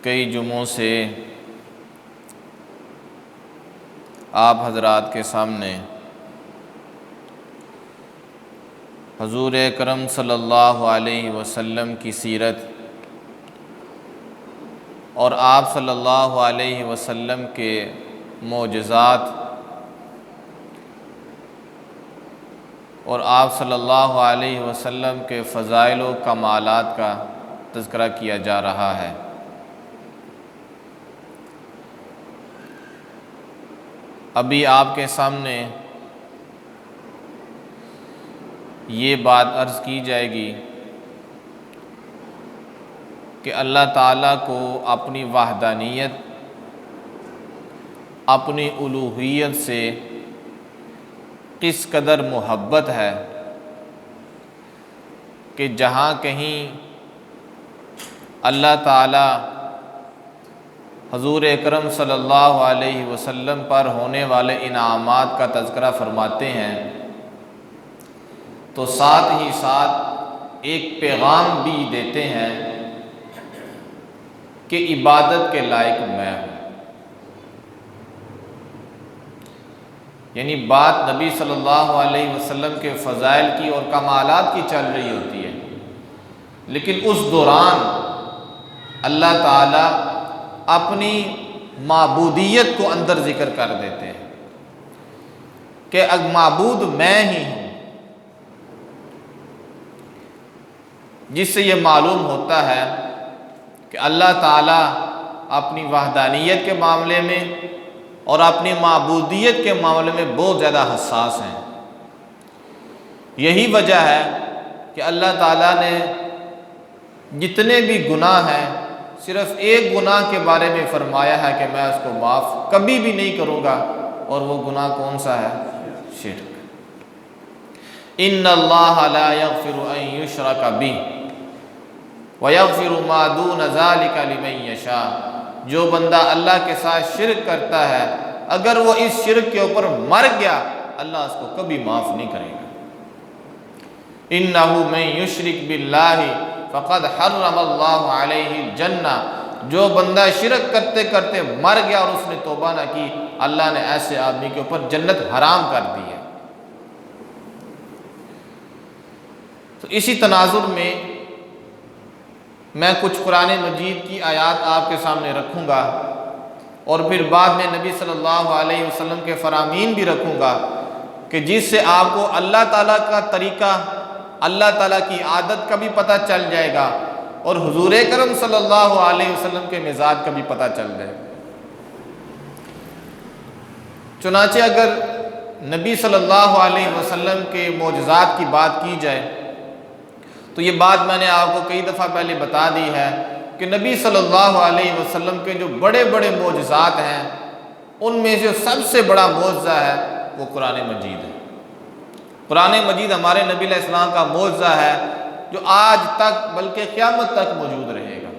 کئی جمعوں سے آپ حضرات کے سامنے حضور اکرم صلی اللہ علیہ وسلم کی سیرت اور آپ صلی اللہ علیہ وسلم کے معجزات اور آپ صلی اللہ علیہ وسلم کے فضائل و کمالات کا تذکرہ کیا جا رہا ہے۔ ابھی آپ کے سامنے یہ بات عرض کی جائے گی کہ اللہ تعالیٰ کو اپنی وحدانیت، اپنی الوہیت سے کس قدر محبت ہے کہ جہاں کہیں اللہ تعالیٰ حضور اکرم صلی اللہ علیہ وسلم پر ہونے والے انعامات کا تذکرہ فرماتے ہیں تو ساتھ ہی ساتھ ایک پیغام بھی دیتے ہیں کہ عبادت کے لائق میں ہوں۔ یعنی بات نبی صلی اللہ علیہ وسلم کے فضائل کی اور کمالات کی چل رہی ہوتی ہے، لیکن اس دوران اللہ تعالیٰ اپنی معبودیت کو اندر ذکر کر دیتے ہیں کہ معبود میں ہی ہوں، جس سے یہ معلوم ہوتا ہے کہ اللہ تعالیٰ اپنی وحدانیت کے معاملے میں اور اپنی معبودیت کے معاملے میں بہت زیادہ حساس ہیں۔ یہی وجہ ہے کہ اللہ تعالیٰ نے جتنے بھی گناہ ہیں صرف ایک گناہ کے بارے میں فرمایا ہے کہ میں اس کو معاف کبھی بھی نہیں کروں گا، اور وہ گناہ کون سا ہے؟ شرک۔ ان اللہ لا یغفر ان یشرک بہ ویغفر ما دون ذلک لمن یشاء۔ جو بندہ اللہ کے ساتھ شرک کرتا ہے، اگر وہ اس شرک کے اوپر مر گیا، اللہ اس کو کبھی معاف نہیں کرے گا۔ انہ من یشرک باللہ فقد حرم اللہ علیہ الجنہ۔ جو بندہ شرک کرتے کرتے مر گیا اور اس نے توبہ نہ کی، اللہ نے ایسے آدمی کے اوپر جنت حرام کر دی ہے۔ تو اسی تناظر میں میں کچھ قرآن مجید کی آیات آپ کے سامنے رکھوں گا، اور پھر بعد میں نبی صلی اللہ علیہ وسلم کے فرامین بھی رکھوں گا کہ جس سے آپ کو اللہ تعالیٰ کا طریقہ، اللہ تعالیٰ کی عادت کا بھی پتہ چل جائے گا، اور حضور اکرم صلی اللہ علیہ وسلم کے مزاج کا بھی پتہ چل جائے گا۔ چنانچہ اگر نبی صلی اللہ علیہ وسلم کے معجزات کی بات کی جائے تو یہ بات میں نے آپ کو کئی دفعہ پہلے بتا دی ہے کہ نبی صلی اللہ علیہ وسلم کے جو بڑے بڑے معجزات ہیں، ان میں جو سب سے بڑا معجزہ ہے وہ قرآن مجید ہے۔ قرآن مجید ہمارے نبی علیہ السلام کا معجزہ ہے جو آج تک بلکہ قیامت تک موجود رہے گا۔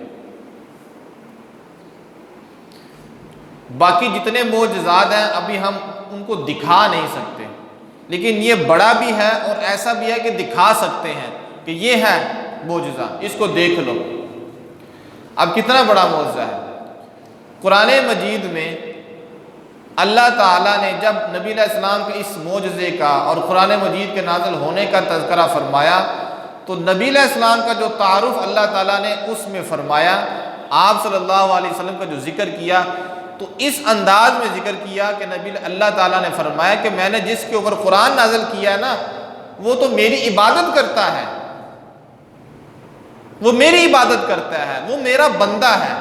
باقی جتنے معجزات ہیں ابھی ہم ان کو دکھا نہیں سکتے، لیکن یہ بڑا بھی ہے اور ایسا بھی ہے کہ دکھا سکتے ہیں کہ یہ ہے معجزہ، اس کو دیکھ لو۔ اب کتنا بڑا معجزہ ہے؟ قرآن مجید میں اللہ تعالیٰ نے جب نبی علیہ السلام کے اس معجزے کا اور قرآن مجید کے نازل ہونے کا تذکرہ فرمایا تو نبی علیہ السلام کا جو تعارف اللہ تعالیٰ نے اس میں فرمایا، آپ صلی اللہ علیہ وسلم کا جو ذکر کیا تو اس انداز میں ذکر کیا کہ اللہ تعالیٰ نے فرمایا کہ میں نے جس کے اوپر قرآن نازل کیا نا، وہ تو میری عبادت کرتا ہے، وہ میری عبادت کرتا ہے، وہ میرا بندہ ہے۔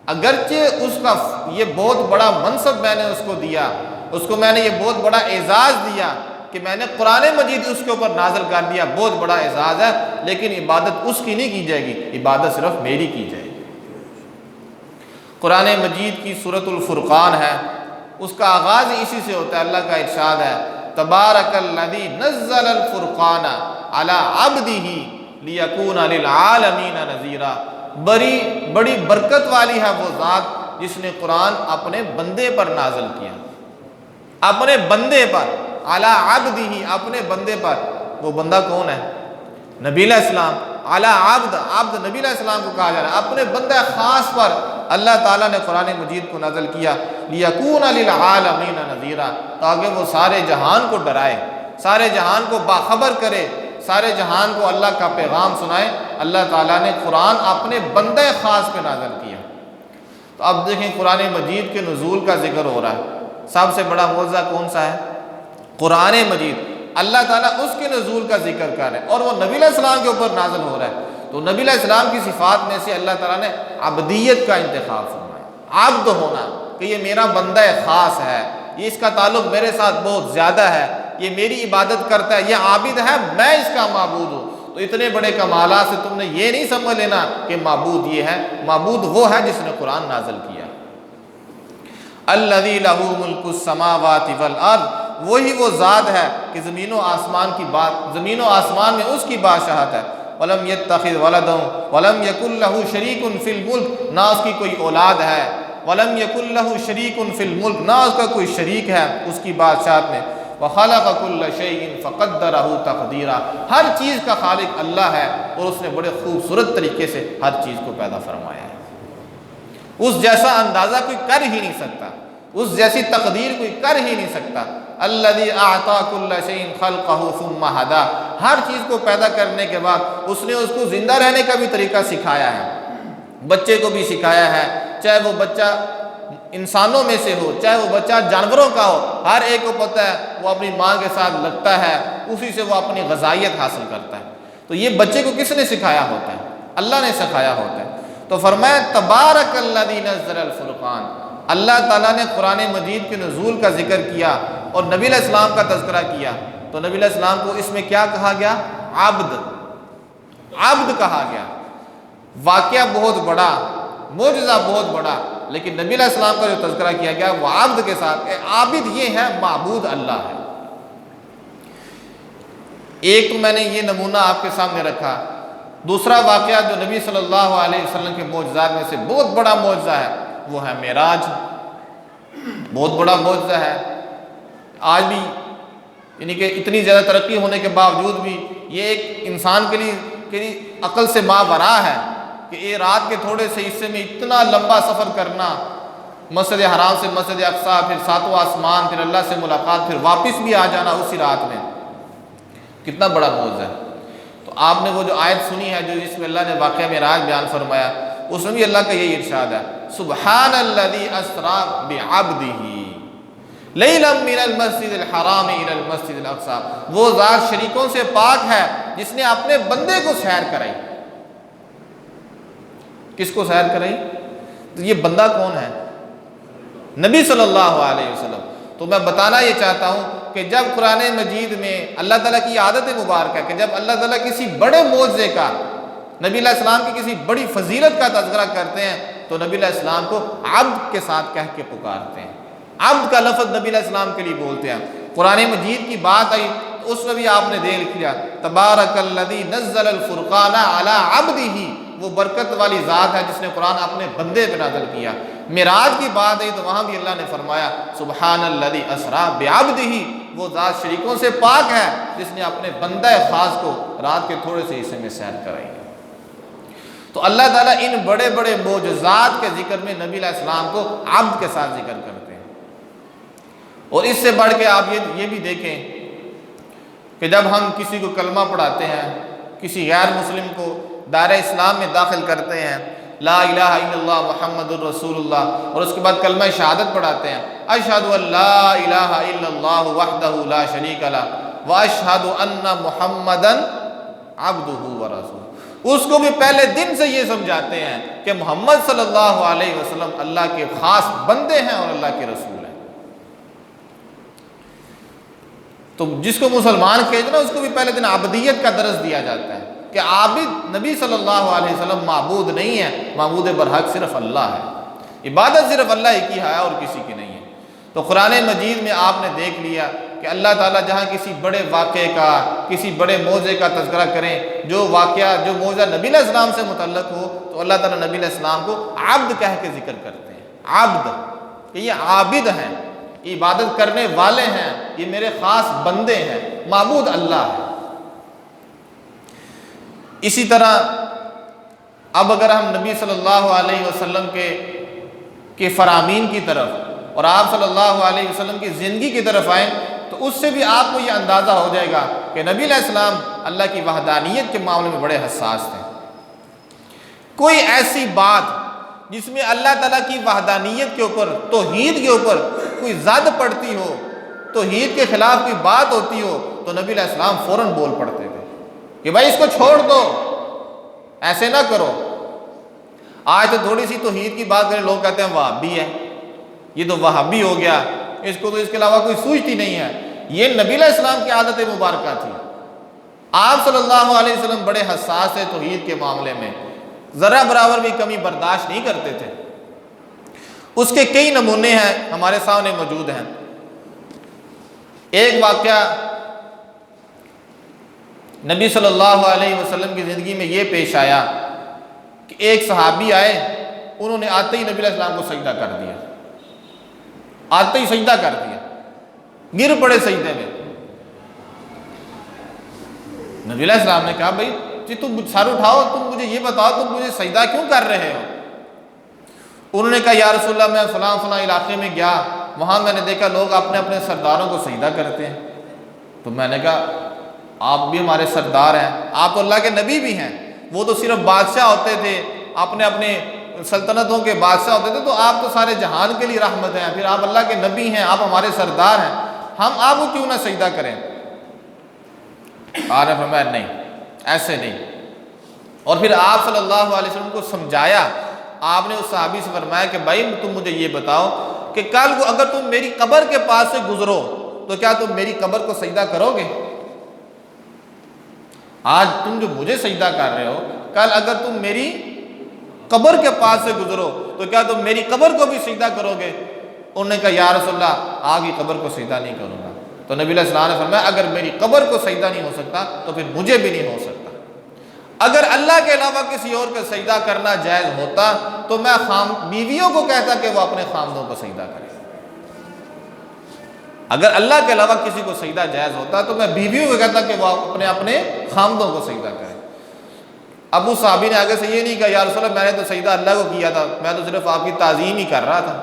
اگرچہ اس کا یہ بہت بڑا منصب میں نے اس کو دیا، اس کو میں نے یہ بہت بڑا اعزاز دیا کہ میں نے قرآن مجید اس کے اوپر نازل کر دیا، بہت بڑا اعزاز ہے، لیکن عبادت اس کی نہیں کی جائے گی، عبادت صرف میری کی جائے گی۔ قرآن مجید کی سورۃ الفرقان ہے، اس کا آغاز اسی سے ہوتا ہے۔ اللہ کا ارشاد ہے، تبارک الذی نزل الفرقان علی عبدہ لیکون للعالمین نذیرا۔ بڑی برکت والی ہے وہ ذات جس نے قرآن اپنے بندے پر نازل کیا، اپنے بندے پر، علی عبدہ، اپنے بندے پر۔ وہ بندہ کون ہے؟ نبی علیہ السلام۔ علی عبد، عبد نبی علیہ السلام کو کہا جا رہا ہے، اپنے بندہ خاص پر اللہ تعالیٰ نے قرآن مجید کو نازل کیا، لیکون للعالمین نذیرا، تاکہ وہ سارے جہان کو ڈرائے، سارے جہان کو باخبر کرے، سارے جہان کو اللہ کا پیغام سنائے۔ اللہ تعالیٰ نے قرآن اپنے بندہ خاص پہ نازل کیا۔ تو اب دیکھیں قرآن مجید کے نزول کا ذکر ہو رہا ہے، سب سے بڑا معجزہ کون سا ہے؟ قرآن مجید۔ اللہ تعالیٰ اس کے نزول کا ذکر کر رہے ہیں اور وہ نبی علیہ السلام کے اوپر نازل ہو رہا ہے۔ تو نبی علیہ السلام کی صفات میں سے اللہ تعالیٰ نے عبدیت کا انتخاب فرمایا، عبد ہونا، کہ یہ میرا بندہ خاص ہے، یہ اس کا تعلق میرے ساتھ بہت زیادہ ہے، یہ میری عبادت کرتا ہے، یہ عابد ہے، میں اس کا معبود ہوں۔ تو اتنے بڑے کمالات سے تم نے یہ نہیں سمجھ لینا کہ معبود یہ ہے، معبود وہ ہے جس نے قرآن نازل کیا۔ الذی لہ ملک السماوات والارض، وہی وہ ذات ہے کہ زمین و آسمان کی بات، زمین و آسمان میں اس کی بادشاہت ہے۔ ولم یتخذ ولدا ولم یکن لہ شریک فی الملک، نہ اس کی کوئی اولاد ہے، ولم یکن لہ شریک فی الملک، نہ اس کا کوئی شریک ہے اس کی بادشاہت میں۔ وخلق کل شیء فقدرہ تقدیرا، ہر چیز کا خالق اللہ ہے اور اس نے بڑے خوبصورت طریقے سے ہر چیز کو پیدا فرمایا ہے۔ اس جیسا اندازہ کوئی کر ہی نہیں سکتا، اس جیسی تقدیر کوئی کر ہی نہیں سکتا۔ الذی اعطى كل شيء خلقه ثم هدى، ہر چیز کو پیدا کرنے کے بعد اس نے اس کو زندہ رہنے کا بھی طریقہ سکھایا ہے، بچے کو بھی سکھایا ہے، چاہے وہ بچہ انسانوں میں سے ہو، چاہے وہ بچہ جانوروں کا ہو، ہر ایک کو پتہ ہے وہ اپنی ماں کے ساتھ لگتا ہے، اسی سے وہ اپنی غذائیت حاصل کرتا ہے۔ تو یہ بچے کو کس نے سکھایا ہوتا ہے؟ اللہ نے سکھایا ہوتا ہے۔ تو فرمایا تبارک الذی نزل الفرقان، اللہ تعالیٰ نے قرآن مجید کے نزول کا ذکر کیا اور نبی علیہ السلام کا تذکرہ کیا۔ تو نبی علیہ السلام کو اس میں کیا کہا گیا؟ عبد، عبد کہا گیا۔ واقعہ بہت بڑا، معجزہ بہت بڑا، لیکن نبی علیہ السلام کا جو تذکرہ کیا گیا وہ عبد کے ساتھ، عابد یہ ہے، معبود اللہ ہے۔ ایک تو میں نے یہ نمونہ آپ کے سامنے رکھا، دوسرا واقعہ جو نبی صلی اللہ علیہ وسلم کے معجزات میں سے بہت بڑا معجزہ ہے وہ ہے معراج، بہت بڑا معجزہ ہے۔ آج بھی یعنی کہ اتنی زیادہ ترقی ہونے کے باوجود بھی یہ ایک انسان کے لیے عقل سے ماوراء ہے کہ یہ رات کے تھوڑے سے حصے میں اتنا لمبا سفر کرنا، مسجد حرام سے مسجد اقصیٰ، پھر ساتواں آسمان، پھر اللہ سے ملاقات، پھر واپس بھی آ جانا اسی رات میں، کتنا بڑا معجزہ ہے۔ تو آپ نے وہ جو آیت سنی ہے جو جس میں اللہ نے واقعہ معراج بیان فرمایا، اس میں بھی اللہ کا یہی ارشاد ہے، سبحان الذی اسریٰ بعبدہ لیلا من المسجد الحرام الی المسجد الاقصیٰ، وہ ذات شریکوں سے پاک ہے جس نے اپنے بندے کو سیر کرائی۔ کس کو سیر کرائی؟ تو یہ بندہ کون ہے؟ نبی صلی اللہ علیہ وسلم۔ تو میں بتانا یہ چاہتا ہوں کہ جب قرآن مجید میں اللہ تعالیٰ کی عادت مبارکہ ہے کہ جب اللہ تعالیٰ کسی بڑے معجزے کا، نبی علیہ السلام کی کسی بڑی فضیلت کا تذکرہ کرتے ہیں تو نبی علیہ السلام کو عبد کے ساتھ کہہ کے پکارتے ہیں، عبد کا لفظ نبی علیہ السلام کے لیے بولتے ہیں۔ قرآن مجید کی بات آئی تو اس میں بھی آپ نے دیکھ لیا، تبارک الذی نزل الفرقان علی عبدہ، وہ برکت والی ذات ہے جس نے قرآن اپنے بندے پہ نازل کیا۔ معراج کی بات آئی تو وہاں بھی اللہ نے فرمایا سبحان الذی اسریٰ بعبدہ، وہ ذات شریکوں سے پاک ہے جس نے اپنے بندہ خاص کو رات کے تھوڑے سے حصے میں سیر کرائی۔ تو اللہ تعالیٰ ان بڑے بڑے معجزات کے ذکر میں نبی علیہ السلام کو عبد کے ساتھ ذکر کرتے ہیں۔ اور اس سے بڑھ کے آپ یہ بھی دیکھیں کہ جب ہم کسی کو کلمہ پڑھاتے ہیں، کسی غیر مسلم کو دائرہ اسلام میں داخل کرتے ہیں، لا الہ الا اللہ محمد الرسول اللہ، اور اس کے بعد کلمہ شہادت پڑھاتے ہیں، اشہد ان لا الہ الا اللہ وحدہ لا شریک لہ واشہد ان محمدا عبدہ ورسولہ، اس کو بھی پہلے دن سے یہ سمجھاتے ہیں کہ محمد صلی اللہ علیہ وسلم اللہ کے خاص بندے ہیں اور اللہ کے رسول ہیں۔ تو جس کو مسلمان کہنا اس کو بھی پہلے دن عبدیت کا درس دیا جاتا ہے کہ عابد نبی صلی اللہ علیہ وسلم معبود نہیں ہے، معبود برحق صرف اللہ ہے، عبادت صرف اللہ ہی کی ہے اور کسی کی نہیں ہے۔ تو قرآن مجید میں آپ نے دیکھ لیا کہ اللہ تعالیٰ جہاں کسی بڑے واقعے کا، کسی بڑے معجزے کا تذکرہ کریں، جو واقعہ جو معجزہ نبی علیہ السلام سے متعلق ہو تو اللہ تعالیٰ نبی علیہ السلام کو عبد کہہ کے ذکر کرتے ہیں، عبد، کہ یہ عابد ہیں، عبادت کرنے والے ہیں، یہ میرے خاص بندے ہیں، معبود اللہ ہے۔ اسی طرح اب اگر ہم نبی صلی اللہ علیہ وسلم کے فرامین کی طرف اور آپ صلی اللہ علیہ وسلم کی زندگی کی طرف آئیں تو اس سے بھی آپ کو یہ اندازہ ہو جائے گا کہ نبی علیہ السلام اللہ کی وحدانیت کے معاملے میں بڑے حساس تھے۔ کوئی ایسی بات جس میں اللہ تعالیٰ کی وحدانیت کے اوپر، توحید کے اوپر کوئی زد پڑتی ہو، توحید کے خلاف کوئی بات ہوتی ہو، تو نبی علیہ السلام فوراً بول پڑتے تھے کہ بھائی اس کو چھوڑ دو، ایسے نہ کرو۔ آج تو تھوڑی سی توحید کی بات کریں لوگ کہتے ہیں وہابی ہے، یہ تو وہابی ہو گیا، اس کو تو اس کے علاوہ کوئی سوچتی نہیں ہے۔ یہ نبی علیہ السلام کی عادت مبارکہ تھی۔ آپ صلی اللہ علیہ وسلم بڑے حساس ہیں توحید کے معاملے میں، ذرا برابر بھی کمی برداشت نہیں کرتے تھے۔ اس کے کئی نمونے ہیں ہمارے سامنے موجود ہیں۔ ایک واقعہ نبی صلی اللہ علیہ وسلم کی زندگی میں یہ پیش آیا کہ ایک صحابی آئے، انہوں نے آتے ہی نبی علیہ السلام کو سجدہ کر دیا، آتے ہی سجدہ کر دیا، گر پڑے سجدے میں۔ نبی علیہ السلام نے کہا بھائی جی تم سر اٹھاؤ، تم مجھے یہ بتاؤ تم مجھے سجدہ کیوں کر رہے ہو؟ انہوں نے کہا یا رسول اللہ میں فلاں فلاں علاقے میں گیا، وہاں میں نے دیکھا لوگ اپنے اپنے سرداروں کو سجدہ کرتے ہیں، تو میں نے کہا آپ بھی ہمارے سردار ہیں، آپ تو اللہ کے نبی بھی ہیں، وہ تو صرف بادشاہ ہوتے تھے، اپنے اپنے سلطنتوں کے بادشاہ ہوتے تھے، تو آپ تو سارے جہان کے لیے رحمت ہیں، پھر آپ اللہ کے نبی ہیں، آپ ہمارے سردار ہیں، ہم آپ کو کیوں نہ سجدہ کریں؟ آپ نے فرمایا نہیں، ایسے نہیں۔ اور پھر آپ صلی اللہ علیہ وسلم کو سمجھایا۔ آپ نے اس صحابی سے فرمایا کہ بھائی تم مجھے یہ بتاؤ کہ کل کو اگر تم میری قبر کے پاس سے گزرو تو کیا تم میری قبر کو سجدہ کرو گے؟ آج تم جو مجھے سجدہ کر رہے ہو، کل اگر تم میری قبر کے پاس سے گزرو تو کیا تم میری قبر کو بھی سجدہ کرو گے؟ انہوں نے کہا یا رسول اللہ آگ کی قبر کو سجدہ نہیں کروں گا۔ تو نبی علیہ السلام نے فرمایا اگر میری قبر کو سجدہ نہیں ہو سکتا تو پھر مجھے بھی نہیں ہو سکتا۔ اگر اللہ کے علاوہ کسی اور کا سجدہ کرنا جائز ہوتا تو میں بیویوں کو کہتا کہ وہ اپنے خامدوں کو سجدہ کریں۔ اگر اللہ کے علاوہ کسی کو سجدہ جائز ہوتا تو میں بیویوں کو کہتا کہ وہ اپنے اپنے خامدوں کو سجدہ کریں۔ ابو صحابی نے آگے سے یہ نہیں کہا یا رسول اللہ میں نے تو سجدہ اللہ کو کیا تھا، میں تو صرف آپ کی تعظیم ہی کر رہا تھا،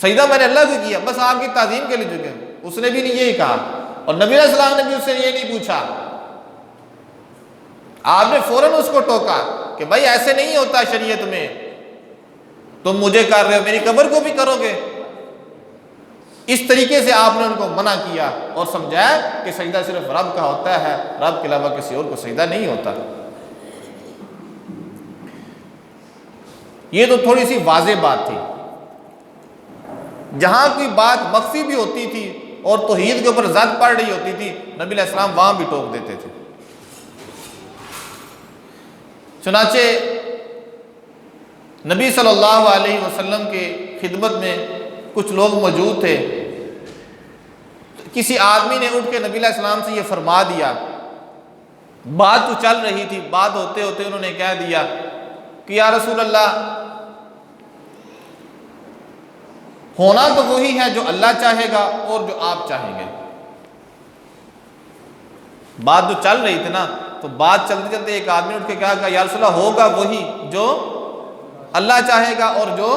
سجدہ میں نے اللہ کو کیا، بس آپ کی تعظیم کے لیے جھکے۔ اس نے بھی نہیں یہی کہا، اور نبی علیہ السلام نے بھی اس سے یہ نہیں پوچھا۔ آپ نے فوراً اس کو ٹوکا کہ بھائی ایسے نہیں ہوتا شریعت میں، تم مجھے کر رہے ہو میری قبر کو بھی کرو گے۔ اس طریقے سے آپ نے ان کو منع کیا اور سمجھایا کہ سجدہ صرف رب کا ہوتا ہے، رب کے علاوہ کسی اور کو سجدہ نہیں ہوتا۔ یہ تو تھوڑی سی واضح بات تھی۔ جہاں کوئی بات مخفی بھی ہوتی تھی اور توحید کے اوپر زد پڑ رہی ہوتی تھی، نبی علیہ السلام وہاں بھی ٹوک دیتے تھے۔ چنانچہ نبی صلی اللہ علیہ وسلم کے خدمت میں کچھ لوگ موجود تھے، کسی آدمی نے اٹھ کے نبی علیہ السلام سے یہ فرما دیا، بات تو چل رہی تھی، بات ہوتے ہوتے انہوں نے کہہ دیا کہ یا رسول اللہ ہونا تو وہی ہے جو اللہ چاہے گا اور جو آپ چاہیں گے۔ بات جو چل رہی تھی نا، تو بات چلتے چلتے ایک آدمی اٹھ کے کہا کہ یا رسول اللہ ہوگا وہی جو اللہ چاہے گا اور جو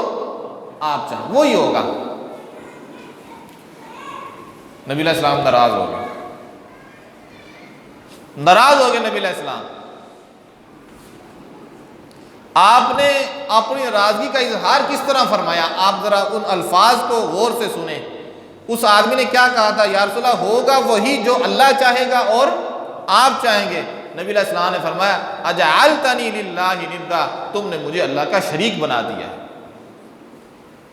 آپ چاہیں وہی ہوگا۔ نبی علیہ السلام ناراض ہو گئے، نبی علیہ السلام۔ آپ نے اپنی ناراضگی کا اظہار کس طرح فرمایا؟ آپ ذرا ان الفاظ کو غور سے سنیں۔ اس آدمی نے کیا کہا تھا؟ یا رسول اللہ ہوگا وہی جو اللہ چاہے گا اور آپ چاہیں گے۔ نبی علیہ السلام نے فرمایا اجعلتنی للہ ندا، تم نے مجھے اللہ کا شریک بنا دیا ہے،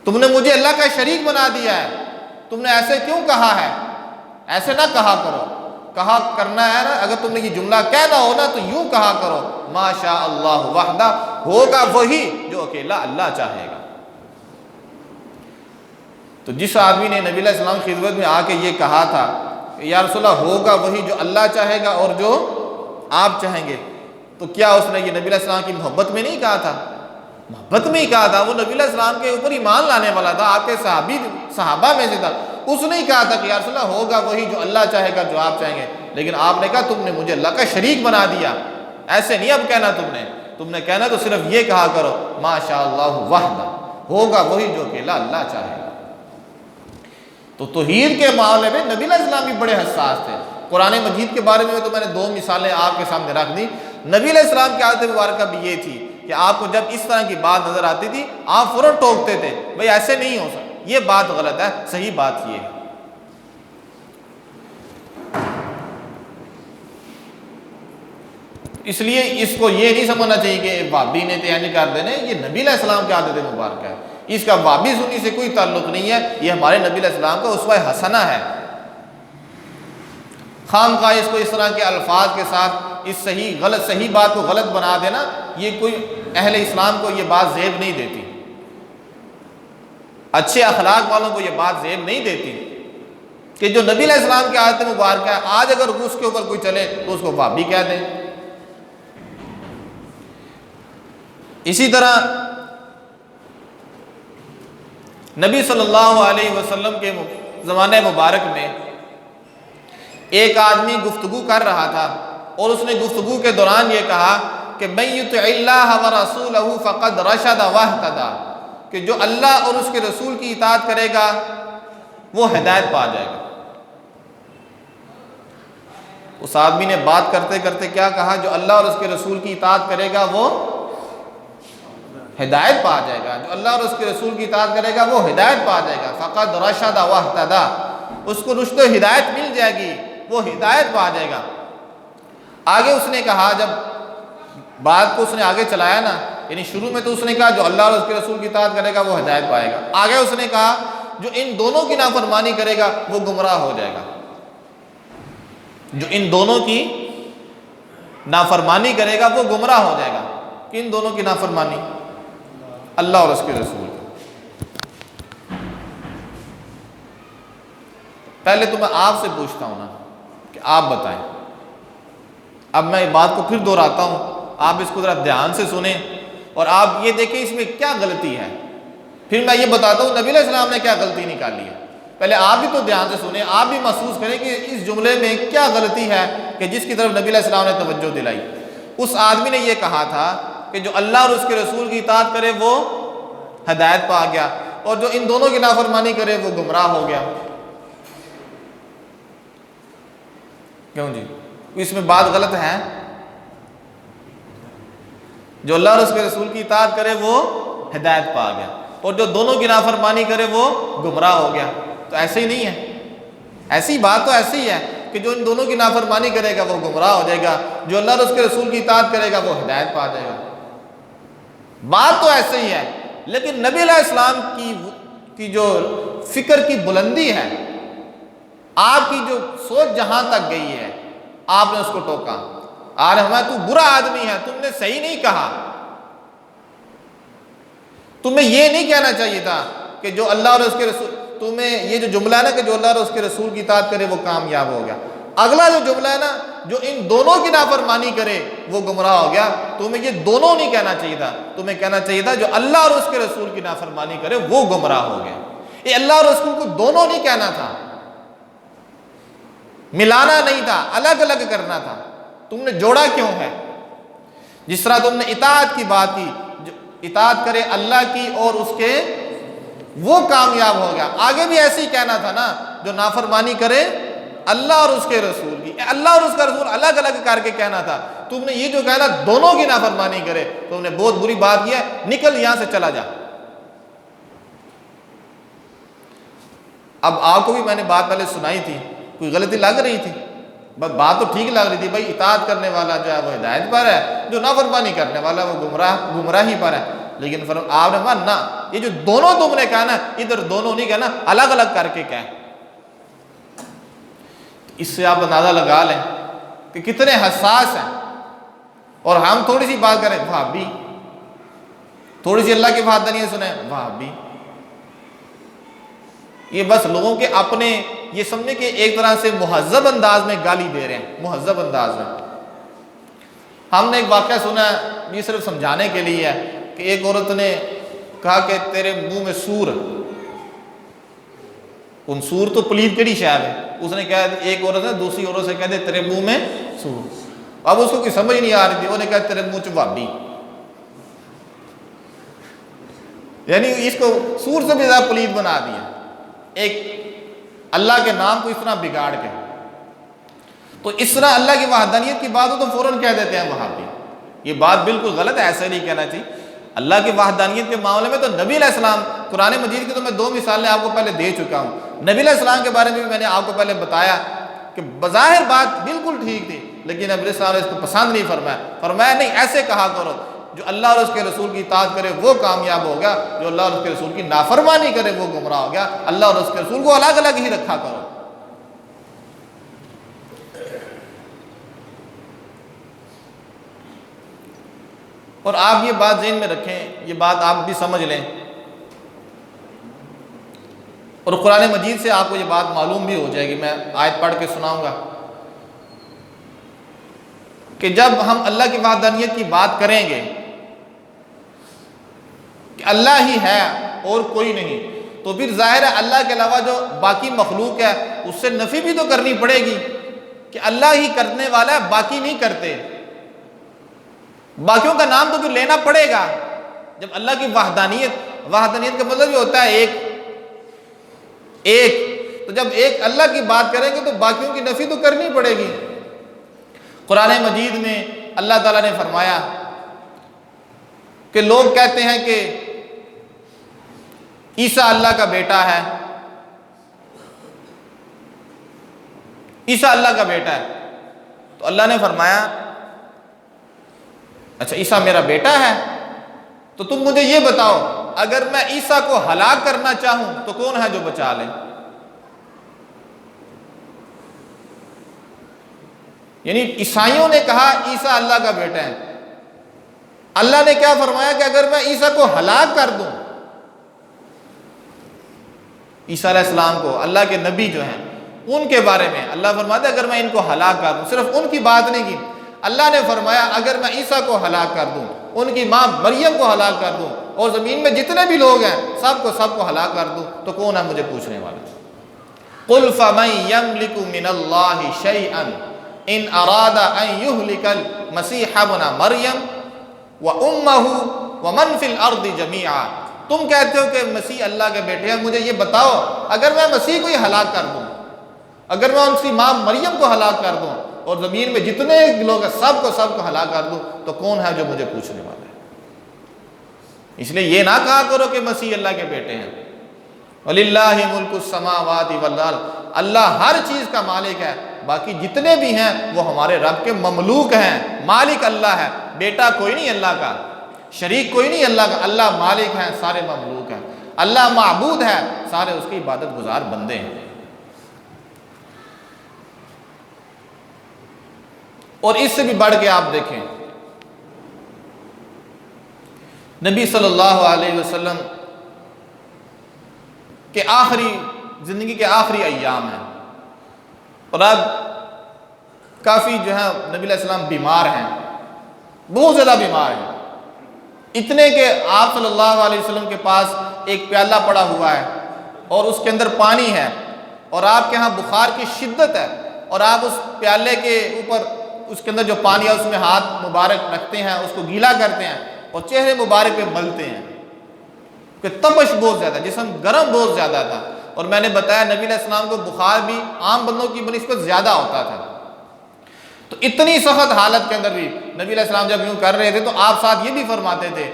تم نے مجھے اللہ کا شریک بنا دیا ہے، تم نے ایسے کیوں کہا ہے؟ ایسے نہ کہا کرو، کہا کرنا ہے نا، اگر تم نے یہ جملہ کہنا ہو نا تو یوں کہا کرو ما شاء اللہ وحدہ، ہوگا وہی جو اکیلا اللہ چاہے گا۔ تو جس آدمی نے نبی علیہ السلام کی خدمت میں آ کے یہ کہا تھا کہ یا رسول اللہ ہوگا وہی جو اللہ چاہے گا اور جو آپ چاہیں گے، تو کیا اس نے یہ نبی علیہ السلام کی محبت میں نہیں کہا تھا؟ محبت میں ہی کہا تھا۔ وہ نبی علیہ السلام کے اوپر ایمان لانے والا تھا، آپ کے صحابہ میں سے تھا۔ اس نے ہی کہا تھا کہ یا رسول اللہ ہوگا وہی جو اللہ چاہے گا جو آپ چاہیں گے۔ لیکن آپ نے کہا تم نے مجھے اللہ کا شریک بنا دیا. ایسے نہیں اب کہنا تم نے کہنا تو صرف یہ کہا کرو ما شاء اللہ وحدہ، ہوگا وہی جو کہ اللہ چاہے گا. تو توحید کے معاملے میں نبی علیہ السلام بھی بڑے حساس تھے. قرآن مجید کے بارے میں تو میں نے 2 مثالیں آپ کے سامنے رکھ دی. نبی علیہ السلام کی عادت مبارکہ بھی یہ تھی کہ آپ کو جب اس طرح کی بات نظر آتی تھی آپ فوراً ٹوکتے تھے، بھئی ایسے نہیں ہو سکتا، یہ بات غلط ہے، صحیح بات یہ ہے. اس لیے اس کو یہ نہیں سمجھنا چاہیے کہ وہابی نے تو نہیں کر دینے، یہ نبی علیہ السلام کی عادت مبارکہ ہے. اس کا وہابی سنی سے کوئی تعلق نہیں ہے، یہ ہمارے نبی علیہ السلام کا اسوہ حسنہ ہے. خواہ اس کو اس طرح کے الفاظ کے ساتھ اس صحیح بات کو غلط بنا دینا، یہ کوئی اہل اسلام کو یہ بات زیب نہیں دیتی، اچھے اخلاق والوں کو یہ بات زیب نہیں دیتی کہ جو نبی علیہ السلام کی عادت مبارکہ ہے آج اگر اس کے اوپر کوئی چلے تو اس کو وہابی کہہ دیں. اسی طرح نبی صلی اللہ علیہ وسلم کے زمانہ مبارک میں ایک آدمی گفتگو کر رہا تھا اور اس نے گفتگو کے دوران یہ کہا کہ من یطع اللہ ورسولہ فقد رشد واہتدی، کہ جو اللہ اور اس کے رسول کی اطاعت کرے گا وہ ہدایت پا جائے گا. اس آدمی نے بات کرتے کرتے کیا کہا؟ جو اللہ اور اس کے رسول کی اطاعت کرے گا وہ ہدایت پا جائے گا. جو اللہ اور اس کے رسول کی اطاعت کرے گا وہ ہدایت پا جائے گا. فقد رشد واہتدی، اس کو رشد و ہدایت مل جائے گی، وہ ہدایت پا جائے گا. آگے اس نے کہا، جب بات کو اس نے آگے چلایا نا، یعنی شروع میں تو اس نے کہا جو اللہ اور اس کے رسول کی اطاعت کرے گا وہ ہدایت پائے گا. آگے اس نے کہا جو ان دونوں کی نافرمانی کرے گا وہ گمراہ ہو جائے گا. جو ان دونوں کی نافرمانی کرے گا وہ گمراہ ہو جائے گا. کن دونوں کی نافرمانی؟ اللہ اور اس کے رسول. پہلے تو میں آپ سے پوچھتا ہوں نا کہ آپ بتائیں. اب میں بات کو پھر دہراتا ہوں، آپ اس کو ذرا دھیان سے سنیں اور آپ یہ دیکھیں اس میں کیا غلطی ہے. پھر میں یہ بتاتا ہوں نبی علیہ السلام نے کیا غلطی نکالی ہے. پہلے آپ بھی تو دھیان سے سنیں، آپ بھی محسوس کریں کہ اس جملے میں کیا غلطی ہے کہ جس کی طرف نبی علیہ السلام نے توجہ دلائی. اس آدمی نے یہ کہا تھا کہ جو اللہ اور اس کے رسول کی اطاعت کرے وہ ہدایت پا گیا اور جو ان دونوں کی نافرمانی کرے وہ گمراہ ہو گیا. کیوں جی؟ اس میں بات غلط ہے؟ جو اللہ اور اس کے رسول کی اطاعت کرے وہ ہدایت پا گیا اور جو دونوں کی نافرمانی کرے وہ گمراہ ہو گیا. تو ایسے ہی نہیں ہے، ایسی بات تو ایسی ہی ہے کہ جو ان دونوں کی نافرمانی کرے گا وہ گمراہ ہو جائے گا، جو اللہ اور اس کے رسول کی اطاعت کرے گا وہ ہدایت پا جائے گا. بات تو ایسے ہی ہے، لیکن نبی علیہ السلام کی جو فکر کی بلندی ہے، آپ کی جو سوچ جہاں تک گئی ہے، آپ نے اس کو ٹوکا. آج ہمیں تو برا آدمی ہے، تم نے صحیح نہیں کہا. تمہیں یہ نہیں کہنا چاہیے تھا کہ جو اللہ اور اس کے رسول، تمہیں یہ جو جملہ ہے نا کہ جو اللہ اور اس کے رسول کی اطاعت کرے وہ کامیاب ہو گیا. اگلا جو جملہ ہے نا جو ان دونوں کی نافرمانی کرے وہ گمراہ ہو گیا، تمہیں یہ دونوں نہیں کہنا چاہیے تھا. تمہیں کہنا چاہیے تھا جو اللہ اور اس کے رسول کی نافرمانی کرے وہ گمراہ ہو گیا. یہ اللہ اور رسول کو دونوں نہیں کہنا تھا، ملانا نہیں تھا، الگ الگ کرنا تھا. تم نے جوڑا کیوں ہے؟ جس طرح تم نے اطاعت کی بات کی، جو اطاعت کرے اللہ کی اور اس کے وہ کامیاب ہو گیا. آگے بھی ایسے ہی کہنا تھا نا جو نافرمانی کرے اللہ اور اس کے رسول کی. اللہ اور اس کا رسول الگ الگ کر کے کہنا تھا. تم نے یہ جو کہنا دونوں کی نافرمانی کرے، تم نے بہت بری بات کی ہے، نکل یہاں سے چلا جا. اب آپ کو بھی میں نے بات پہلے سنائی تھی، کوئی غلطی لگ رہی تھی؟ بس بات تو ٹھیک لگ رہی تھی، بھائی اطاعت کرنے والا جو ہے وہ ہدایت پر ہے، جو نافرمانی کرنے والا وہ گمراہی پر ہے. لیکن آپ نے ماننا یہ جو دونوں تم نے کہا نا، ادھر دونوں نہیں کہنا، الگ الگ کر کے کہیں. اس سے آپ اندازہ لگا لیں کہ کتنے حساس ہیں. اور ہم تھوڑی سی بات کریں وہابی، تھوڑی سی اللہ کی بات نہیں سنیں وہابی. یہ بس لوگوں کے اپنے یہ سمجھے کہ ایک طرح سے مہذب انداز میں گالی دے رہے ہیں، مہذب انداز میں. ہم نے ایک واقعہ سنا ہے، یہ صرف سمجھانے کے لیے ہے کہ ایک عورت نے کہا کہ تیرے منہ میں سور. ان سور تو پلید کیڑی شاید ہے، اس نے کہا ایک عورت نے دوسری عورت سے کہہ دے تیرے منہ میں سور، اب اس کو کوئی سمجھ نہیں آ رہی تھی، انہوں نے کہا تیرے منہ چ بھابی، یعنی اس کو سور سے بھی زیادہ پلید بنا دیا، ایک اللہ کے نام کو اس طرح بگاڑ کے۔ تو اس طرح اللہ کی وحدانیت کی بات ہو تو فوراً کہہ دیتے ہیں وہاں بھی، یہ بات بالکل غلط ہے، ایسا نہیں کہنا چاہیے۔ اللہ کی وحدانیت کے معاملے میں تو نبی علیہ السلام، قرآن مجید کی تو میں 2 مثالیں آپ کو پہلے دے چکا ہوں، نبی علیہ السلام کے بارے میں بھی میں نے آپ کو پہلے بتایا کہ بظاہر بات بالکل ٹھیک تھی، لیکن نبی علیہ السلام نے اس کو پسند نہیں فرمایا، فرمایا نہیں ایسے کہا کرو، جو اللہ اور اس کے رسول کی اطاعت کرے وہ کامیاب ہو گیا، جو اللہ اور اس کے رسول کی نافرمانی کرے وہ گمراہ ہو گیا، اللہ اور اس کے رسول کو الگ الگ ہی رکھا کرو۔ اور آپ یہ بات ذہن میں رکھیں، یہ بات آپ بھی سمجھ لیں، اور قرآن مجید سے آپ کو یہ بات معلوم بھی ہو جائے گی، میں آیت پڑھ کے سناؤں گا کہ جب ہم اللہ کی وحدانیت کی بات کریں گے کہ اللہ ہی ہے اور کوئی نہیں، تو پھر ظاہر ہے اللہ کے علاوہ جو باقی مخلوق ہے اس سے نفی بھی تو کرنی پڑے گی کہ اللہ ہی کرنے والا ہے، باقی نہیں کرتے، باقیوں کا نام تو پھر لینا پڑے گا۔ جب اللہ کی وحدانیت کا مطلب یہ ہوتا ہے ایک، تو جب ایک اللہ کی بات کریں گے تو باقیوں کی نفی تو کرنی پڑے گی۔ قرآن مجید میں اللہ تعالیٰ نے فرمایا کہ لوگ کہتے ہیں کہ عیسیٰ اللہ کا بیٹا ہے، عیسیٰ اللہ کا بیٹا ہے، تو اللہ نے فرمایا اچھا عیسیٰ میرا بیٹا ہے، تو تم مجھے یہ بتاؤ اگر میں عیسیٰ کو ہلاک کرنا چاہوں تو کون ہے جو بچا لے؟ یعنی عیسائیوں نے کہا عیسیٰ اللہ کا بیٹا ہے، اللہ نے کیا فرمایا کہ اگر میں عیسیٰ کو ہلاک کر دوں، عیسیٰ علیہ السلام کو، اللہ کے نبی جو ہیں ان کے بارے میں اللہ فرماتا ہے اگر میں ان کو ہلاک کر دوں، صرف ان کی بات نہیں کی، اللہ نے فرمایا اگر میں عیسیٰ کو ہلاک کر دوں، ان کی ماں مریم کو ہلاک کر دوں، اور زمین میں جتنے بھی لوگ ہیں سب کو ہلاک کر دوں، تو کون ہے مجھے پوچھنے والا؟ قُلْ فَمَنْ يَمْلِكُ مِنَ اللَّهِ شَيْئًا إِنْ أَرَادَ أَنْ يُهْلِكَ الْمَسِيحَ ابْنَ مَرْيَمَ وَأُمَّهُ وَمَنْ فِي الْأَرْضِ جَمِيعًا۔ تم کہتے ہو کہ مسیح اللہ کے بیٹے ہیں، مجھے یہ بتاؤ اگر میں مسیح کو ہی ہلاک کر دوں، اگر میں ان کی ماں مریم کو ہلاک کر دوں اور زمین میں جتنے لوگ ہیں سب کو ہلاک کر دوں، تو کون ہے جو مجھے پوچھنے والا ہے؟ اس لیے یہ نہ کہا کرو کہ مسیح اللہ کے بیٹے ہیں۔ وَلِلَّهِ مُلْكُ السَّمَاوَاتِ وَالْأَرْضِ، اللہ ہر چیز کا مالک ہے، باقی جتنے بھی ہیں وہ ہمارے رب کے مملوک ہیں، مالک اللہ ہے، بیٹا کوئی نہیں اللہ کا، شریک کوئی نہیں اللہ کا، اللہ مالک ہے، سارے مملوک ہیں، اللہ معبود ہے، سارے اس کی عبادت گزار بندے ہیں۔ اور اس سے بھی بڑھ کے آپ دیکھیں، نبی صلی اللہ علیہ وسلم کے زندگی کے آخری ایام ہیں، اور اب کافی جو ہے نبی علیہ السلام بیمار ہیں، بہت زیادہ بیمار ہیں، اتنے کہ آپ صلی اللہ علیہ وسلم کے پاس ایک پیالہ پڑا ہوا ہے اور اس کے اندر پانی ہے، اور آپ کے ہاں بخار کی شدت ہے، اور آپ اس پیالے کے اوپر اس کے اندر جو پانی ہے اس میں ہاتھ مبارک رکھتے ہیں، اس کو گیلا کرتے ہیں اور چہرے مبارک پہ ملتے ہیں کہ تپش بہت زیادہ، جسم گرم بہت زیادہ تھا۔ اور میں نے بتایا نبی علیہ السلام کو بخار بھی عام بندوں کی بنسبت زیادہ ہوتا تھا، تو اتنی سخت حالت کے اندر بھی نبی علیہ السلام جب یوں کر رہے تھے تو آپ ساتھ یہ بھی فرماتے تھے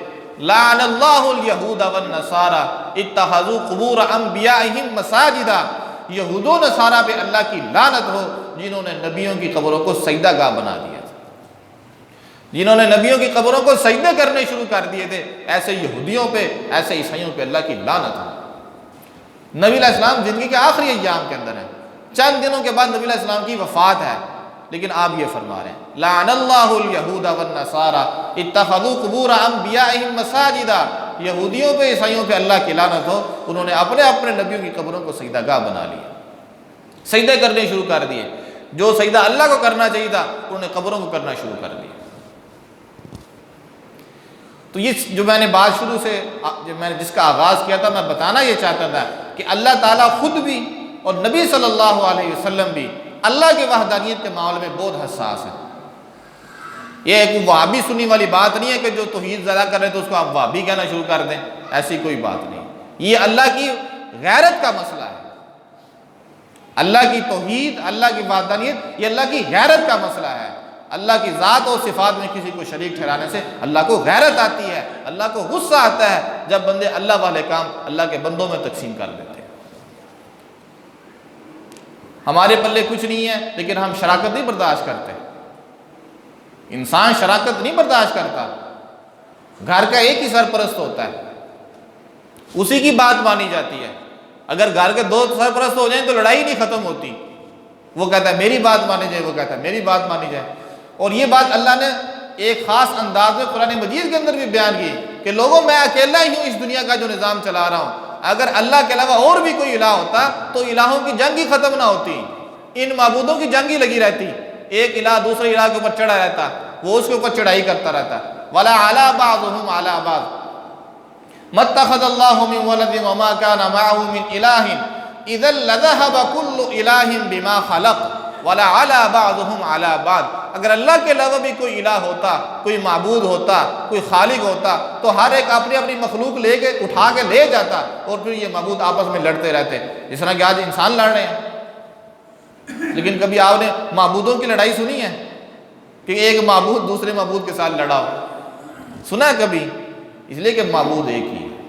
لعن اللہ الیہود والنصارى اتخذوا قبور انبیائہم مساجدا، یہود و نصارہ پہ اللہ کی لعنت ہو جنہوں نے نبیوں کی قبروں کو سجدہ گاہ بنا دیا تھا، جنہوں نے نبیوں کی قبروں کو سجدے کرنے شروع کر دیے تھے، ایسے یہودیوں پہ، ایسے عیسائیوں پہ اللہ کی لعنت ہو۔ نبی علیہ السلام زندگی کے آخری ایام کے اندر ہیں، چند دنوں کے بعد نبی علیہ السلام کی وفات ہے، لیکن آپ یہ فرما رہے ہیں لعن اللہ الیہود والنصارى اتخذوا قبور انبیائہم مساجدا، یہودیوں پہ عیسائیوں پہ اللہ کی لعنت ہو، انہوں نے اپنے نبیوں کی قبروں کو سجدہ گاہ بنا لیا، سجدے کرنے شروع کر دیے، جو سجدہ اللہ کو کرنا چاہیے تھا انہوں نے قبروں کو کرنا شروع کر دیا۔ تو یہ جو میں نے بات شروع سے جس کا آغاز کیا تھا، میں بتانا یہ چاہتا تھا کہ اللہ تعالیٰ خود بھی اور نبی صلی اللہ علیہ وسلم بھی اللہ کی وحدانیت کے معاملے میں بہت حساس ہے۔ یہ ایک وہابی سنی والی بات نہیں ہے کہ جو توحید زیادہ کر رہے ہیں تو اس کو آپ وہابی کہنا شروع کر دیں، ایسی کوئی بات نہیں۔ یہ اللہ کی غیرت کا مسئلہ ہے۔ اللہ کی توحید، اللہ کی وحدانیت، یہ اللہ کی غیرت کا مسئلہ ہے۔ اللہ کی ذات اور صفات میں کسی کو شریک ٹھہرانے سے اللہ کو غیرت آتی ہے، اللہ کو غصہ آتا ہے جب بندے اللہ والے کام اللہ کے بندوں میں تقسیم کر دیتے ہیں۔ ہمارے پلے کچھ نہیں ہے لیکن ہم شراکت نہیں برداشت کرتے۔ انسان شراکت نہیں برداشت کرتا۔ گھر کا ایک ہی سرپرست ہوتا ہے، اسی کی بات مانی جاتی ہے۔ اگر گھر کے دو سرپرست ہو جائیں تو لڑائی نہیں ختم ہوتی۔ وہ کہتا ہے میری بات مانی جائے، وہ کہتا ہے میری بات مانی جائے۔ اور یہ بات اللہ نے ایک خاص انداز میں قرآن مجید کے اندر بھی بیان کی کہ لوگوں میں اکیلا ہی ہوں اس دنیا کا جو نظام چلا رہا ہوں، اگر اللہ کے علاوہ اور بھی کوئی الہ ہوتا تو الہوں کی جنگ ہی ختم نہ ہوتی، ان معبودوں کی جنگ ہی لگی رہتی۔ ایک الہ دوسرے الہ کے اوپر چڑھا رہتا، وہ اس کے اوپر چڑھائی کرتا رہتا۔ وَلَا عَلَى بَعْضُهُمْ عَلَى بَعْضٍ مَا اتَّخَذَ اللَّهُ مِن وَلَدٍ وَمَا كَانَ مَعَهُ مِنْ إِلَٰهٍ إِذًا لَذَهَبَ كُلُّ إِلَٰهٍ بِمَا خَلَقَ وَلَا عَلَى بَعْضُهُمْ عَلَى بَعْضٍ۔ اگر اللہ کے علاوہ بھی کوئی الہ ہوتا، کوئی معبود ہوتا، کوئی خالق ہوتا تو ہر ایک اپنی اپنی مخلوق لے کے اٹھا کے لے جاتا اور پھر یہ معبود آپس میں لڑتے رہتے، جس طرح کہ آج انسان لڑ رہے ہیں۔ لیکن کبھی آپ نے معبودوں کی لڑائی سنی ہے کہ ایک معبود دوسرے معبود کے ساتھ لڑا ہو؟ سنا ہے کبھی؟ اس لیے کہ معبود ایک ہی ہے،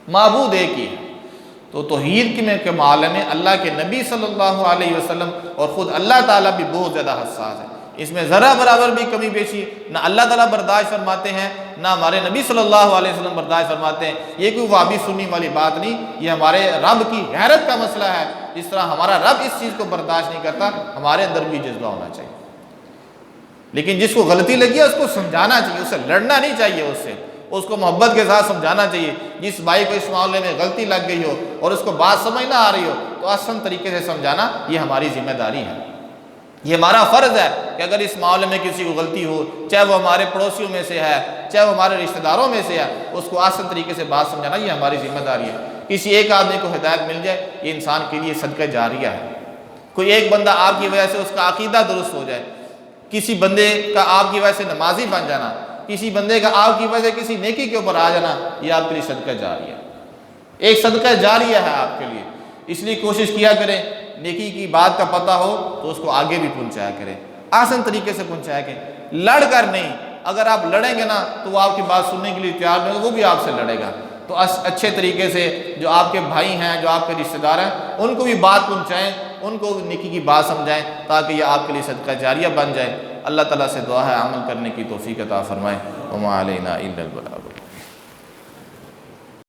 معبود ایک ہی ہے۔ تو توحید کے معاملے میں اللہ کے نبی صلی اللہ علیہ وسلم اور خود اللہ تعالیٰ بھی بہت زیادہ حساس ہے۔ اس میں ذرا برابر بھی کمی بیشی نہ اللہ تعالیٰ برداشت فرماتے ہیں نہ ہمارے نبی صلی اللہ علیہ وسلم برداشت فرماتے ہیں۔ یہ کوئی وہابی سنی والی بات نہیں، یہ ہمارے رب کی غیرت کا مسئلہ ہے۔ جس طرح ہمارا رب اس چیز کو برداشت نہیں کرتا، ہمارے اندر بھی جذبہ ہونا چاہیے۔ لیکن جس کو غلطی لگی ہے اس کو سمجھانا چاہیے، اسے لڑنا نہیں چاہیے، اس کو محبت کے ساتھ سمجھانا چاہیے۔ جس بھائی کو اس معاملے میں غلطی لگ گئی ہو اور اس کو بات سمجھ نہ آ رہی ہو تو آسان طریقے سے سمجھانا یہ ہماری ذمہ داری ہے، یہ ہمارا فرض ہے کہ اگر اس معاملے میں کسی کو غلطی ہو، چاہے وہ ہمارے پڑوسیوں میں سے ہے، چاہے وہ ہمارے رشتہ داروں میں سے ہے، اس کو آسان طریقے سے بات سمجھانا یہ ہماری ذمہ داری ہے۔ کسی ایک آدمی کو ہدایت مل جائے یہ انسان کے لیے صدقہ جاریہ ہے۔ کوئی ایک بندہ آپ کی وجہ سے اس کا عقیدہ درست ہو جائے، کسی بندے کا آپ کی وجہ سے نمازی بن جانا، کسی بندے کا آپ کی وجہ سے کسی نیکی کے اوپر آ جانا، یہ آپ کے لیے صدقہ جاریہ ہے، ایک صدقہ جاریہ ہے آپ کے لیے۔ اس لیے کوشش کیا کریں نیکی کی بات کا پتہ ہو تو اس کو آگے بھی پہنچایا کریں، آسان طریقے سے پہنچایا کریں، لڑ کر نہیں۔ اگر آپ لڑیں گے نا تو وہ آپ کی بات سننے کے لیے تیار نہیں ہوگا، وہ بھی آپ سے لڑے گا۔ تو اچھے طریقے سے جو آپ کے بھائی ہیں، جو آپ کے رشتہ دار ہیں، ان کو بھی بات پہنچائیں، ان کو نیکی کی بات سمجھائیں تاکہ یہ آپ کے لیے صدقہ جاریہ بن جائے۔ اللہ تعالیٰ سے دعا ہے عمل کرنے کی توفیق عطا فرمائے۔ وما علینا الا البلاغ۔